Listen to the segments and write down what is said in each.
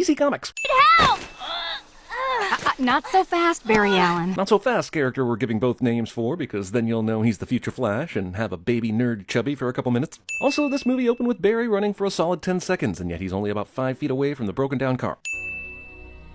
DC Comics. Help! Not so fast, Barry Allen. Not so fast character we're giving both names for, because then you'll know he's the future Flash and have a baby nerd chubby for a couple minutes. Also, this movie opened with Barry running for a solid 10 seconds, and yet he's only about 5 feet away from the broken down car.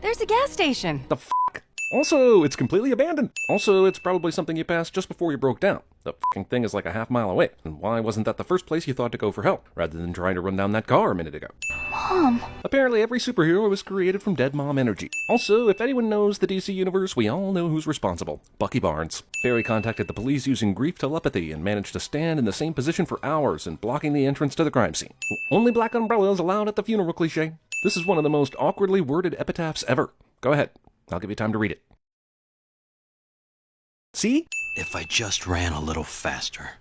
There's a gas station. The fuck? Also, it's completely abandoned. Also, it's probably something you passed just before you broke down. The fucking thing is like a half-mile away, and why wasn't that the first place you thought to go for help, rather than trying to run down that car a minute ago? Mom. Apparently every superhero was created from dead mom energy. Also, if anyone knows the DC universe, we all know who's responsible. Bucky Barnes. Barry contacted the police using grief telepathy and managed to stand in the same position for hours and blocking the entrance to the crime scene. Only black umbrellas allowed at the funeral cliché. This is one of the most awkwardly worded epitaphs ever. Go ahead. I'll give you time to read it. See? If I just ran a little faster,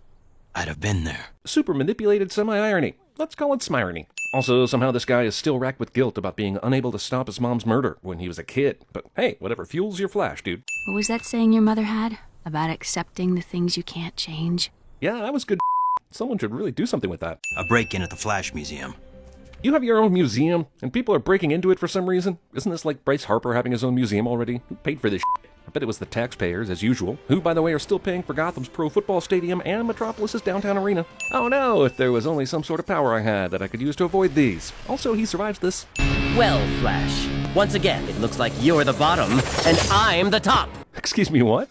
I'd have been there. Super manipulated semi-irony. Let's call it smirony. Also, somehow this guy is still racked with guilt about being unable to stop his mom's murder when he was a kid. But hey, whatever fuels your Flash, dude. What was that saying your mother had? About accepting the things you can't change? Yeah, that was good. Someone should really do something with that. A break-in at the Flash Museum. You have your own museum, and people are breaking into it for some reason? Isn't this like Bryce Harper having his own museum already? Who paid for this shit? I bet it was the taxpayers, as usual, who, by the way, are still paying for Gotham's pro football stadium and Metropolis's downtown arena. Oh no, if there was only some sort of power I had that I could use to avoid these. Also, he survives this. Well, Flash, once again, it looks like you're the bottom, and I'm the top. Excuse me, what?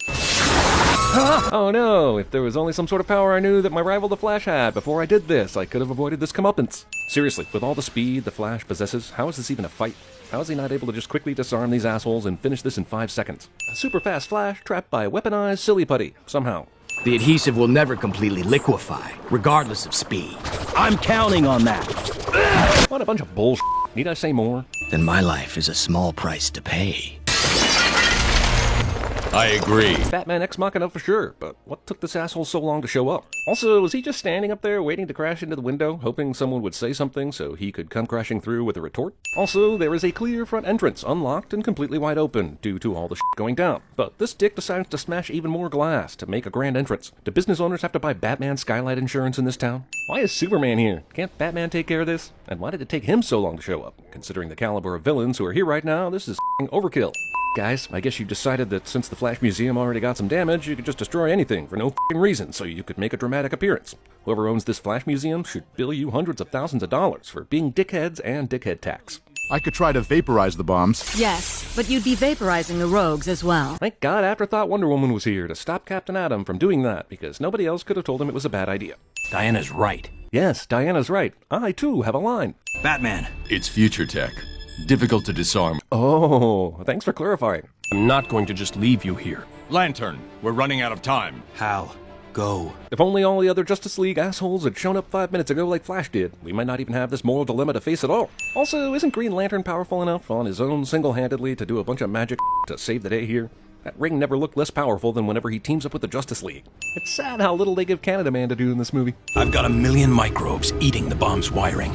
Oh no, if there was only some sort of power I knew that my rival the Flash had before I did this, I could have avoided this comeuppance. Seriously, with all the speed the Flash possesses, how is this even a fight? How is he not able to just quickly disarm these assholes and finish this in 5 seconds? A super fast Flash trapped by a weaponized silly putty, somehow. The adhesive will never completely liquefy, regardless of speed. I'm counting on that. What a bunch of bullshit. Need I say more? Then my life is a small price to pay. I agree. Batman Ex Machina for sure, but what took this asshole so long to show up? Also, was he just standing up there waiting to crash into the window, hoping someone would say something so he could come crashing through with a retort? Also, there is a clear front entrance, unlocked and completely wide open, due to all the shit going down. But this dick decides to smash even more glass to make a grand entrance. Do business owners have to buy Batman skylight insurance in this town? Why is Superman here? Can't Batman take care of this? And why did it take him so long to show up? Considering the caliber of villains who are here right now, this is overkill. Guys, I guess you decided that since the Flash Museum already got some damage, you could just destroy anything for no reason so you could make a dramatic appearance. Whoever owns this Flash Museum should bill you hundreds of thousands of dollars for being dickheads and dickhead tax. I could try to vaporize the bombs. Yes, but you'd be vaporizing the rogues as well. Thank God Afterthought Wonder Woman was here to stop Captain Atom from doing that, because nobody else could have told him it was a bad idea. Diana's right. Yes, Diana's right. I, too, have a line. Batman. It's future tech. Difficult to disarm. Oh, thanks for clarifying. I'm not going to just leave you here. Lantern, we're running out of time. Hal. Go. If only all the other Justice League assholes had shown up 5 minutes ago like Flash did, we might not even have this moral dilemma to face at all. Also, isn't Green Lantern powerful enough on his own single-handedly to do a bunch of magic to save the day here? That ring never looked less powerful than whenever he teams up with the Justice League. It's sad how little they give Canada Man to do in this movie. I've got 1 million microbes eating the bomb's wiring.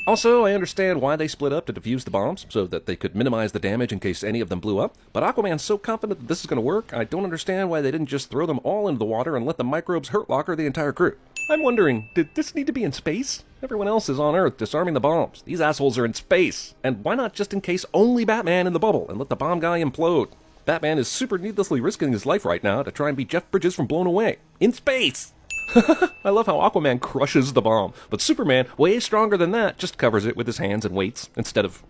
Also, I understand why they split up to defuse the bombs, so that they could minimize the damage in case any of them blew up. But Aquaman's so confident that this is going to work, I don't understand why they didn't just throw them all into the water and let the microbes hurt locker the entire crew. I'm wondering, did this need to be in space? Everyone else is on Earth disarming the bombs. These assholes are in space. And why not just encase only Batman in the bubble and let the bomb guy implode? Batman is super needlessly risking his life right now to try and beat Jeff Bridges from Blown Away. In space! I love how Aquaman crushes the bomb, but Superman, way stronger than that, just covers it with his hands and waits, instead of,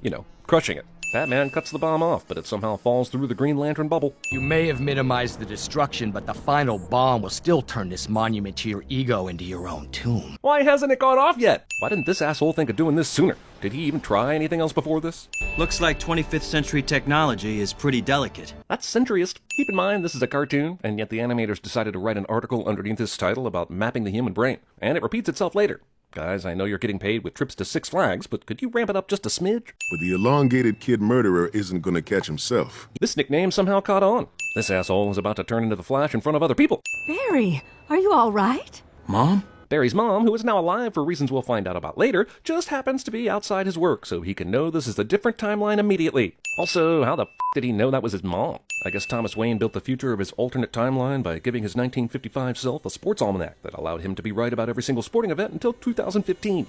crushing it. Batman cuts the bomb off, but it somehow falls through the Green Lantern bubble. You may have minimized the destruction, but the final bomb will still turn this monument to your ego into your own tomb. Why hasn't it gone off yet? Why didn't this asshole think of doing this sooner? Did he even try anything else before this? Looks like 25th century technology is pretty delicate. That's centuryist. Keep in mind this is a cartoon, and yet the animators decided to write an article underneath this title about mapping the human brain, and it repeats itself later. Guys, I know you're getting paid with trips to Six Flags, but could you ramp it up just a smidge? But the elongated kid murderer isn't gonna catch himself. This nickname somehow caught on. This asshole is about to turn into the Flash in front of other people. Barry, are you all right? Mom? Barry's mom, who is now alive for reasons we'll find out about later, just happens to be outside his work, so he can know this is a different timeline immediately. Also, how the f*** did he know that was his mom? I guess Thomas Wayne built the future of his alternate timeline by giving his 1955 self a sports almanac that allowed him to be right about every single sporting event until 2015.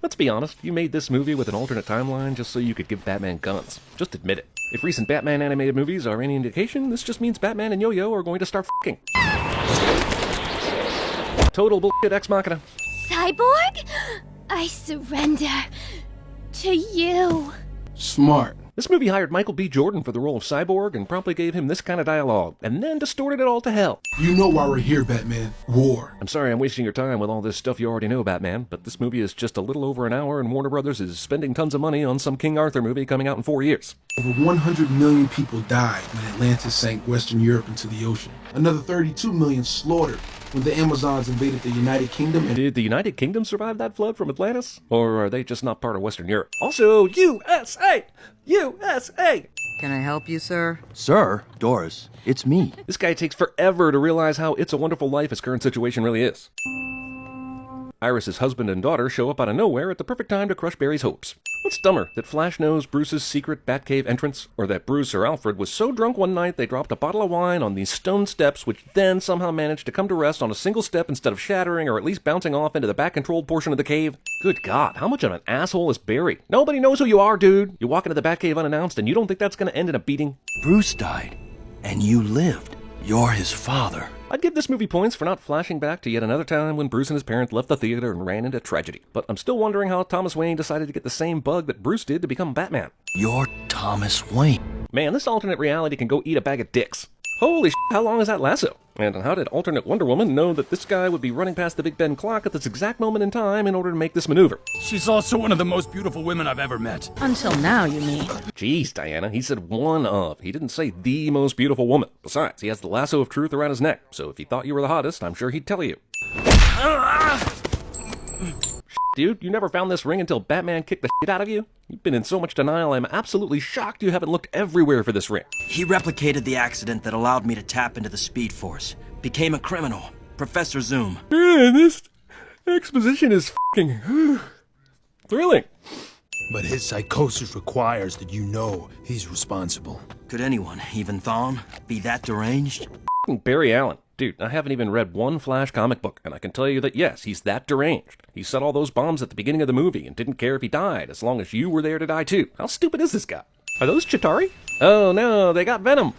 Let's be honest, you made this movie with an alternate timeline just so you could give Batman guns. Just admit it. If recent Batman animated movies are any indication, this just means Batman and Yo-Yo are going to start f***ing. Total bullshit ex machina. Cyborg? I surrender to you. Smart. This movie hired Michael B. Jordan for the role of Cyborg and promptly gave him this kind of dialogue, and then distorted it all to hell. You know why we're here, Batman. War. I'm sorry I'm wasting your time with all this stuff you already know, Batman, but this movie is just a little over an hour and Warner Brothers is spending tons of money on some King Arthur movie coming out in 4 years. Over 100 million people died when Atlantis sank Western Europe into the ocean. Another 32 million slaughtered when the Amazons invaded the United Kingdom. And did the United Kingdom survive that flood from Atlantis? Or are they just not part of Western Europe? Also, USA! USA! Can I help you, sir? Sir, Doris, it's me. This guy takes forever to realize how It's a Wonderful Life his current situation really is. Iris's husband and daughter show up out of nowhere at the perfect time to crush Barry's hopes. What's dumber, that Flash knows Bruce's secret Batcave entrance, or that Bruce or Alfred was so drunk one night they dropped a bottle of wine on these stone steps which then somehow managed to come to rest on a single step instead of shattering or at least bouncing off into the Bat-controlled portion of the cave? Good God, how much of an asshole is Barry? Nobody knows who you are, dude! You walk into the Batcave unannounced and you don't think that's gonna end in a beating? Bruce died, and you lived. You're his father. I'd give this movie points for not flashing back to yet another time when Bruce and his parents left the theater and ran into tragedy. But I'm still wondering how Thomas Wayne decided to get the same bug that Bruce did to become Batman. You're Thomas Wayne. Man, this alternate reality can go eat a bag of dicks. Holy shit, how long is that lasso? And how did alternate Wonder Woman know that this guy would be running past the Big Ben clock at this exact moment in time in order to make this maneuver? She's also one of the most beautiful women I've ever met. Until now, you mean? Jeez, Diana, he said one of. He didn't say the most beautiful woman. Besides, he has the lasso of truth around his neck, so if he thought you were the hottest, I'm sure he'd tell you. Dude, you never found this ring until Batman kicked the shit out of you? You've been in so much denial, I'm absolutely shocked you haven't looked everywhere for this ring. He replicated the accident that allowed me to tap into the Speed Force. Became a criminal. Professor Zoom. Man, this exposition is f***ing thrilling. But his psychosis requires that you know he's responsible. Could anyone, even Thawne, be that deranged? Barry Allen. Dude, I haven't even read one Flash comic book, and I can tell you that yes, he's that deranged. He set all those bombs at the beginning of the movie and didn't care if he died, as long as you were there to die too. How stupid is this guy? Are those Chitauri? Oh no, they got Venom.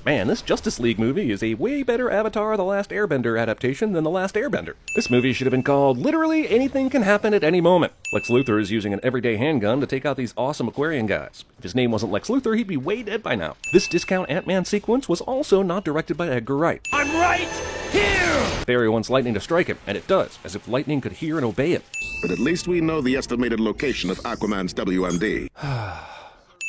Man, this Justice League movie is a way better Avatar The Last Airbender adaptation than The Last Airbender. This movie should have been called Literally Anything Can Happen at Any Moment. Lex Luthor is using an everyday handgun to take out these awesome Aquarian guys. If his name wasn't Lex Luthor, he'd be way dead by now. This discount Ant-Man sequence was also not directed by Edgar Wright. I'm right here! Barry wants lightning to strike him, and it does, as if lightning could hear and obey him. But at least we know the estimated location of Aquaman's WMD.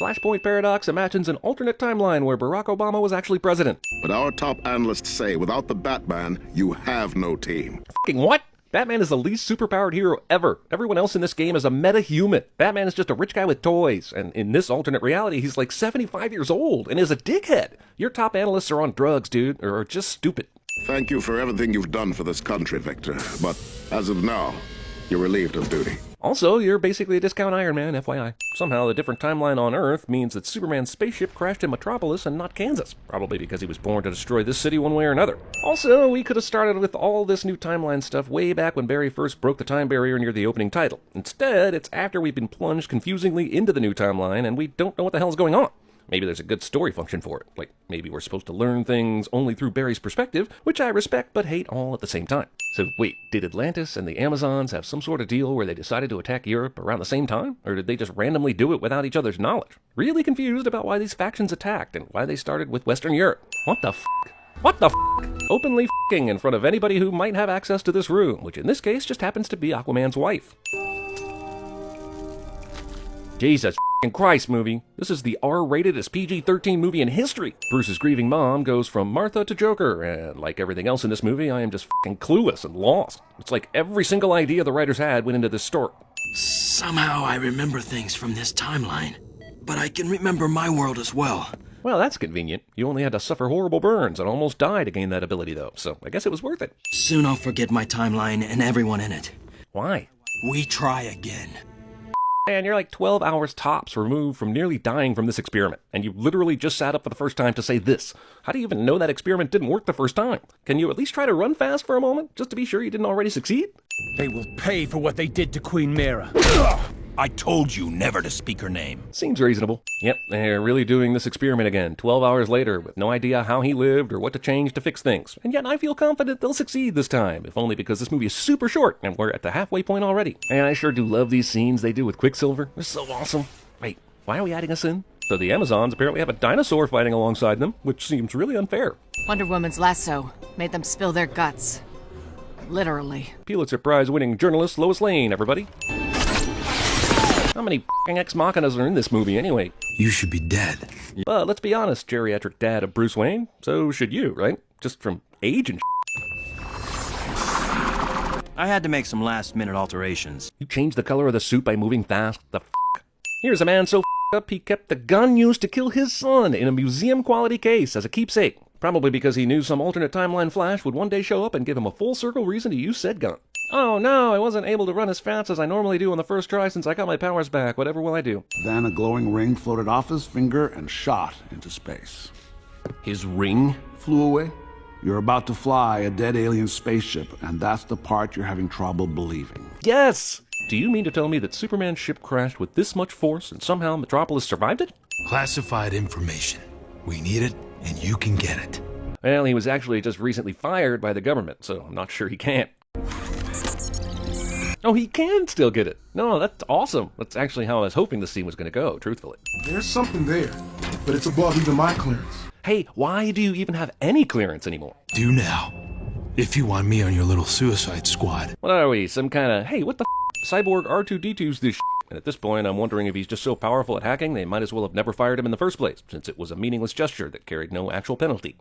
Flashpoint Paradox imagines an alternate timeline where Barack Obama was actually president. But our top analysts say without the Batman, you have no team. Fucking what? Batman is the least superpowered hero ever. Everyone else in this game is a meta-human. Batman is just a rich guy with toys. And in this alternate reality, he's like 75 years old and is a dickhead. Your top analysts are on drugs, dude, or are just stupid. Thank you for everything you've done for this country, Victor. But as of now, you're relieved of duty. Also, you're basically a discount Iron Man, FYI. Somehow, the different timeline on Earth means that Superman's spaceship crashed in Metropolis and not Kansas. Probably because he was born to destroy this city one way or another. Also, we could have started with all this new timeline stuff way back when Barry first broke the time barrier near the opening title. Instead, it's after we've been plunged confusingly into the new timeline and we don't know what the hell's going on. Maybe there's a good story function for it. Like, maybe we're supposed to learn things only through Barry's perspective, which I respect but hate all at the same time. So wait, did Atlantis and the Amazons have some sort of deal where they decided to attack Europe around the same time? Or did they just randomly do it without each other's knowledge? Really confused about why these factions attacked and why they started with Western Europe. What the f***? What the f***? Openly f***ing in front of anybody who might have access to this room, which in this case just happens to be Aquaman's wife. Jesus f***ing Christ, movie. This is the R-ratedest PG-13 movie in history. Bruce's grieving mom goes from Martha to Joker, and like everything else in this movie, I am just f***ing clueless and lost. It's like every single idea the writers had went into this story. Somehow I remember things from this timeline, but I can remember my world as well. Well, that's convenient. You only had to suffer horrible burns and almost die to gain that ability, though, so I guess it was worth it. Soon I'll forget my timeline and everyone in it. Why? We try again. Man, you're like 12 hours tops removed from nearly dying from this experiment, and you literally just sat up for the first time to say this. How do you even know that experiment didn't work the first time? Can you at least try to run fast for a moment, just to be sure you didn't already succeed? They will pay for what they did to Queen Mira. I told you never to speak her name. Seems reasonable. Yep, they're really doing this experiment again, 12 hours later, with no idea how he lived or what to change to fix things. And yet I feel confident they'll succeed this time, if only because this movie is super short, and we're at the halfway point already. And I sure do love these scenes they do with Quicksilver. They're so awesome. Wait, why are we adding us in? So the Amazons apparently have a dinosaur fighting alongside them, which seems really unfair. Wonder Woman's lasso made them spill their guts. Literally. Pulitzer Prize-winning journalist Lois Lane, everybody. How many f***ing ex-machinas are in this movie anyway? You should be dead. But let's be honest, geriatric dad of Bruce Wayne, so should you, right? Just from age and I had to make some last-minute alterations. You changed the color of the suit by moving fast? The f***? Here's a man so up he kept the gun used to kill his son in a museum-quality case as a keepsake. Probably because he knew some alternate timeline Flash would one day show up and give him a full-circle reason to use said gun. Oh no, I wasn't able to run as fast as I normally do on the first try since I got my powers back. Whatever will I do? Then a glowing ring floated off his finger and shot into space. His ring? Flew away. You're about to fly a dead alien spaceship, and that's the part you're having trouble believing. Yes! Do you mean to tell me that Superman's ship crashed with this much force and somehow Metropolis survived it? Classified information. We need it, and you can get it. Well, he was actually just recently fired by the government, so I'm not sure he can't. Oh, he can still get it. No, that's awesome. That's actually how I was hoping the scene was going to go, truthfully. There's something there, but it's above even my clearance. Hey, why do you even have any clearance anymore? Do now. If you want me on your little suicide squad. What are we, some kind of, hey, what the Cyborg R2-D2's this And at this point, I'm wondering if he's just so powerful at hacking, they might as well have never fired him in the first place, since it was a meaningless gesture that carried no actual penalty.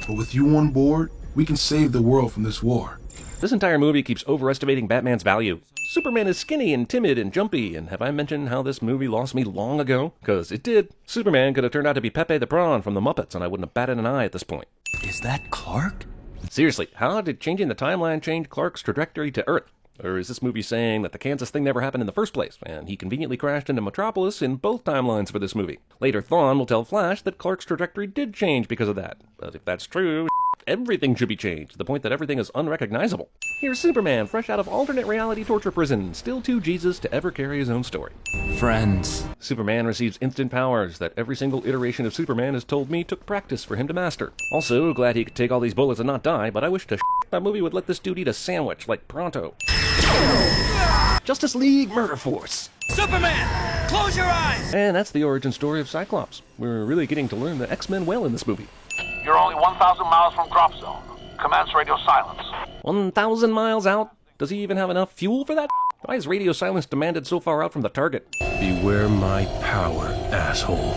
But with you on board, we can save the world from this war. This entire movie keeps overestimating Batman's value. Superman is skinny and timid and jumpy, and have I mentioned how this movie lost me long ago? Because it did. Superman could have turned out to be Pepe the Prawn from the Muppets, and I wouldn't have batted an eye at this point. Is that Clark? Seriously, how did changing the timeline change Clark's trajectory to Earth? Or is this movie saying that the Kansas thing never happened in the first place, and he conveniently crashed into Metropolis in both timelines for this movie? Later, Thawne will tell Flash that Clark's trajectory did change because of that. But if that's true, everything should be changed, to the point that everything is unrecognizable. Here's Superman, fresh out of alternate reality torture prison, still too Jesus to ever carry his own story. Friends. Superman receives instant powers that every single iteration of Superman has told me took practice for him to master. Also, glad he could take all these bullets and not die, but I wish that movie would let this dude eat a sandwich like Pronto. Justice League Murder Force. Superman! Close your eyes! And that's the origin story of Cyclops. We're really getting to learn the X-Men well in this movie. You're only 1,000 miles from drop zone. Commence radio silence. 1,000 miles out? Does he even have enough fuel for that? Why is radio silence demanded so far out from the target? Beware my power, asshole.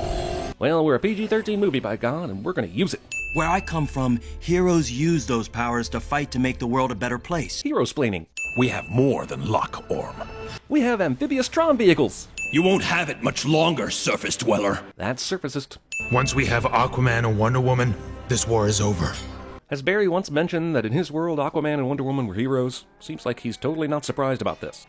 Well, we're a PG-13 movie, by God, and we're gonna use it. Where I come from, heroes use those powers to fight to make the world a better place. Hero-splaining. We have more than luck, Orm. We have amphibious Tron vehicles. You won't have it much longer, surface dweller. That's surfacist. Once we have Aquaman and Wonder Woman, this war is over. Has Barry once mentioned that in his world, Aquaman and Wonder Woman were heroes? Seems like he's totally not surprised about this.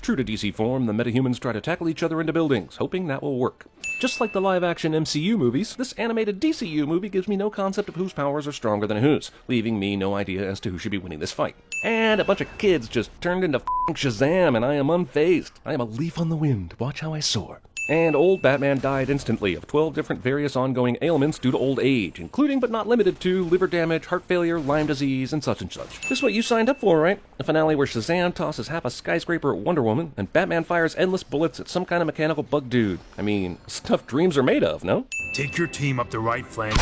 True to DC form, the metahumans try to tackle each other into buildings, hoping that will work. Just like the live-action MCU movies, this animated DCU movie gives me no concept of whose powers are stronger than whose, leaving me no idea as to who should be winning this fight. And a bunch of kids just turned into f***ing Shazam, and I am unfazed. I am a leaf on the wind. Watch how I soar. And old Batman died instantly of 12 different various ongoing ailments due to old age, including but not limited to liver damage, heart failure, Lyme disease, and such and such. This is what you signed up for, right? A finale where Shazam tosses half a skyscraper at Wonder Woman, and Batman fires endless bullets at some kind of mechanical bug dude. I mean, stuff dreams are made of, no? Take your team up the right flank.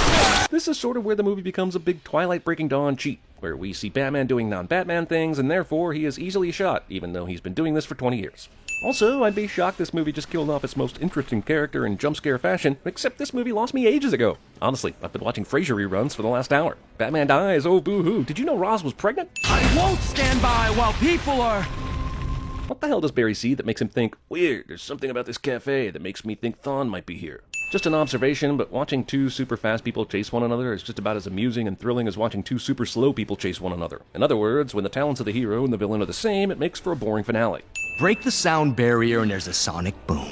This is sort of where the movie becomes a big Twilight Breaking Dawn cheat, where we see Batman doing non-Batman things, and therefore he is easily shot, even though he's been doing this for 20 years. Also, I'd be shocked this movie just killed off its most interesting character in jump scare fashion, except this movie lost me ages ago. Honestly, I've been watching Frasier reruns for the last hour. Batman dies, oh boo-hoo. Did you know Roz was pregnant? I won't stand by while people are... What the hell does Barry see that makes him think, weird, there's something about this cafe that makes me think Thawne might be here? Just an observation, but watching two super fast people chase one another is just about as amusing and thrilling as watching two super slow people chase one another. In other words, when the talents of the hero and the villain are the same, it makes for a boring finale. Break the sound barrier and there's a sonic boom.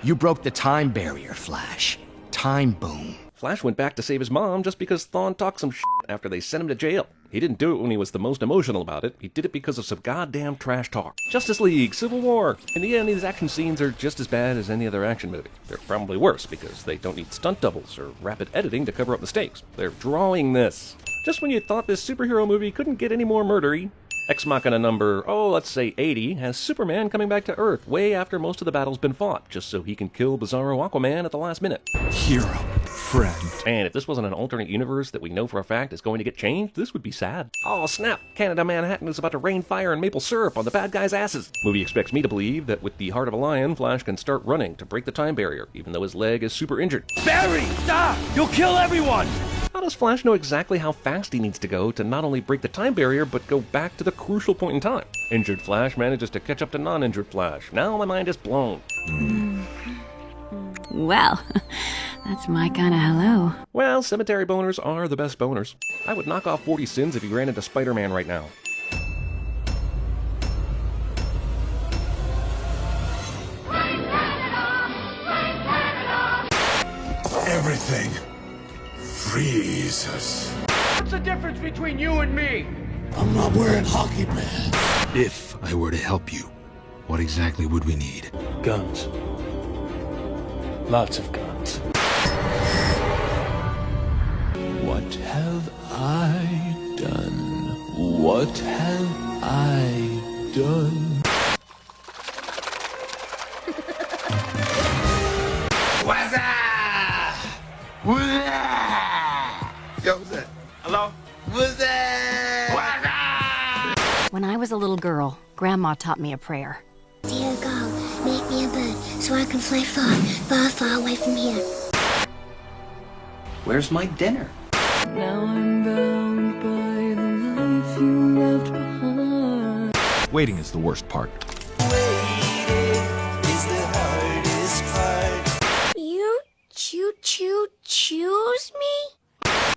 You broke the time barrier, Flash. Time boom. Flash went back to save his mom just because Thawne talked some shit after they sent him to jail. He didn't do it when he was the most emotional about it. He did it because of some goddamn trash talk. Justice League, Civil War. In the end, these action scenes are just as bad as any other action movie. They're probably worse because they don't need stunt doubles or rapid editing to cover up mistakes. They're drawing this. Just when you thought this superhero movie couldn't get any more murdery, Ex Machina number, let's say 80, has Superman coming back to Earth way after most of the battle's been fought, just so he can kill Bizarro Aquaman at the last minute. Hero, friend. And if this wasn't an alternate universe that we know for a fact is going to get changed, this would be sad. Oh snap, Canada Manhattan is about to rain fire and maple syrup on the bad guys' asses. Movie expects me to believe that with the heart of a lion, Flash can start running to break the time barrier, even though his leg is super injured. Barry, stop! You'll kill everyone! How does Flash know exactly how fast he needs to go to not only break the time barrier, but go back to the crucial point in time? Injured Flash manages to catch up to non-injured Flash. Now my mind is blown. Well, that's my kind of hello. Well, cemetery boners are the best boners. I would knock off 40 sins if he ran into Spider-Man right now. Everything freezes. What's the difference between you and me? I'm not wearing hockey pads. If I were to help you, what exactly would we need? Guns. Lots of guns. What have I done? What have I done? What's that? What's that? Yo, what's that? Hello? What's that? What's that? When I was a little girl, Grandma taught me a prayer. Dear God, make me a bird so I can fly far, far, far away from here. Where's my dinner? Now I'm bound by the life you left behind. Waiting is the worst part.